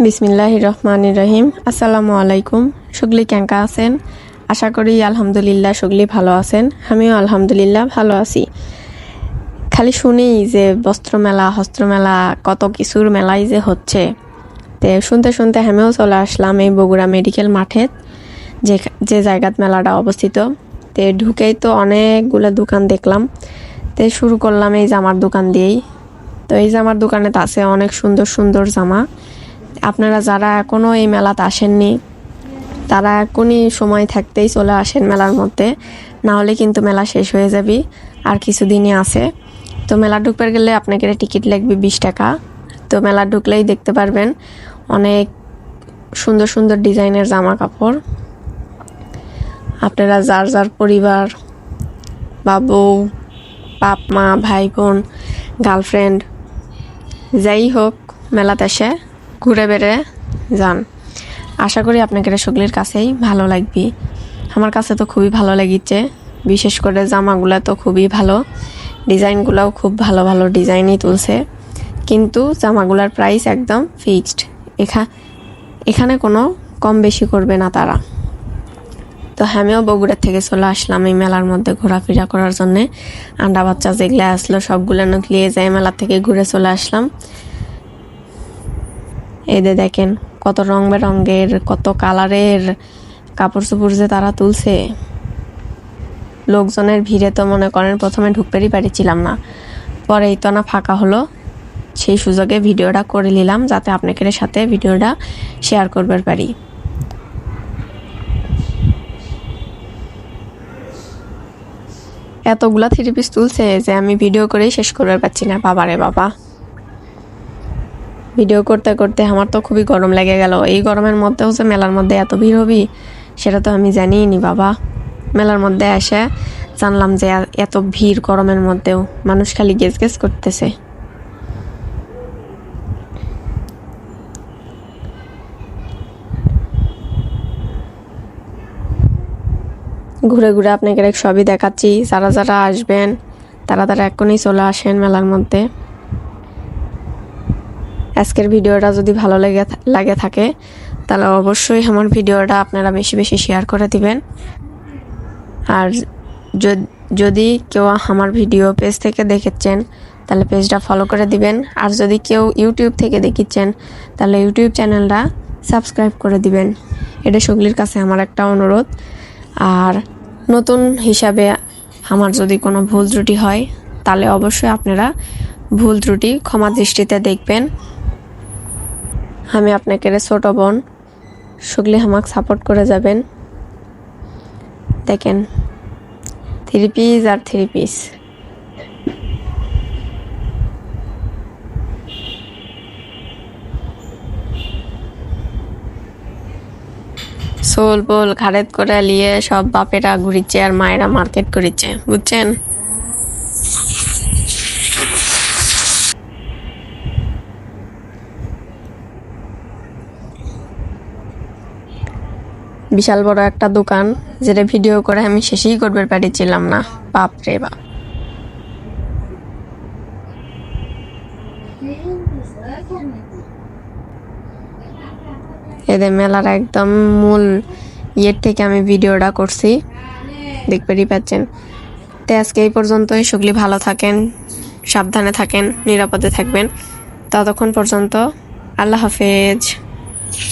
বিসমিল্লাহির রহমানির রহিম। আসসালামু আলাইকুম। সুগলি কেঙ্কা আছেন? আশা করি আলহামদুলিল্লাহ সুগলি ভালো আছেন। আমিও আলহামদুলিল্লাহ ভালো আছি। খালি শুনি যে বস্ত্রমেলা হস্ত্রমেলা কত কিছুর মেলাই যে হচ্ছে, তে শুনতে শুনতে আমিও চলে আসলাম এই বগুড়া মেডিকেল মাঠে, যে জায়গাত মেলাটা অবস্থিত। তে ঢুকেই তো অনেকগুলো দোকান দেখলাম। তে শুরু করলাম এই জামার দোকান দিয়েই। তো এই জামার দোকানে আছে অনেক সুন্দর সুন্দর জামা। আপনারা যারা এখনও এই মেলাতে আসেননি, তারা এখনই সময় থাকতেই চলে আসেন মেলার মধ্যে, না হলে কিন্তু মেলা শেষ হয়ে যাবে, আর কিছুদিনই আছে। তো মেলা ঢুকতে গেলে আপনাকে টিকিট লাগবে 20 টাকা। তো মেলা ঢুকলেই দেখতে পারবেন অনেক সুন্দর সুন্দর ডিজাইনের জামা কাপড়। আপনারা যার যার পরিবার বা বউ, বাপ মা, ভাই বোন, গার্লফ্রেন্ড যাই হোক মেলাতে এসে ঘুরে বেড়ে যান। আশা করি আপনাকে সকলের কাছেই ভালো লাগবে। আমার কাছে তো খুবই ভালো লেগেছে, বিশেষ করে জামাগুলো তো খুবই ভালো, ডিজাইনগুলোও খুব ভালো ভালো ডিজাইনই তুলছে, কিন্তু জামাগুলোর প্রাইস একদম ফিক্সড। এখানে কোনো কম বেশি করবে না তারা। তো আমিও বগুড়া থেকে চলে আসলাম এই মেলার মধ্যে ঘোরাফেরা করার জন্যে। আন্ডা বাচ্চা যেগুলো আসলো সবগুলো নিয়ে যায় মেলা থেকে ঘুরে চলে আসলাম। এই যে দেখেন কত রং বেরঙের, কত কালারের কাপড় চোপড় যে তারা তুলছে। লোকজনের ভিড়ে তো মনে করেন প্রথমে ঢুকতেই পারছিলাম না, পরেই তো না ফাঁকা হলো, সেই সুযোগে ভিডিওটা করে নিলাম যাতে আপনাদের সাথে ভিডিওটা শেয়ার করবার পারি। এতগুলা 3 পিস তুলছে যে আমি ভিডিও করেই শেষ করবার পারছি না। বাবারে বাবা, ভিডিও করতে করতে আমার তো খুবই গরম লেগে গেল। এই গরমের মধ্যেও যে মেলার মধ্যে এত ভিড় হবি সেটা তো আমি জানিই নি বাবা। মেলার মধ্যে এসে জানলাম যে এত ভিড়, গরমের মধ্যেও মানুষ খালি গেজ গেজ করতেছে। ঘুরে ঘুরে আপনাকে সবই দেখাচ্ছি। যারা যারা আসবেন তারা এখনই চলে আসেন মেলার মধ্যে। আজকের ভিডিওটা যদি ভালো লাগে থাকে তাহলে অবশ্যই আমার ভিডিওটা আপনারা বেশি বেশি শেয়ার করে দিবেন। আর যদি কেউ আমার ভিডিও পেজ থেকে দেখেছেন তাহলে পেজটা ফলো করে দিবেন। আর যদি কেউ ইউটিউব থেকে দেখেছেন তাহলে ইউটিউব চ্যানেলটা সাবস্ক্রাইব করে দিবেন। এটা সকলের কাছে আমার একটা অনুরোধ। আর নতুন হিসাবে আমার যদি কোনো ভুল ত্রুটি হয় তাহলে অবশ্যই আপনারা ভুল ত্রুটি ক্ষমা দৃষ্টিতে দেখবেন। আমি আপনাকে ছোট বোন, সকলে আমাকে সাপোর্ট করে যাবেন। দেখেন 3 পিস আর 3 পিস। সোল পোল খারেদ করে নিয়ে সব বাপেরা ঘুরিচ্ছে আর মায়েরা মার্কেট করিচ্ছে, বুঝছেন? বিশাল বড় একটা দোকান, যেটা ভিডিও করে আমি শেষই করবার পারছিলাম না। বাপ রে বাপ। এদের মেলার একদম মূল ইয়ের থেকে আমি ভিডিওটা করছি, দেখতেই পাচ্ছেন। তো আজকে এই পর্যন্তই। সকলে ভালো থাকেন, সাবধানে থাকেন, নিরাপদে থাকবেন। ততক্ষণ পর্যন্ত আল্লাহ হাফেজ।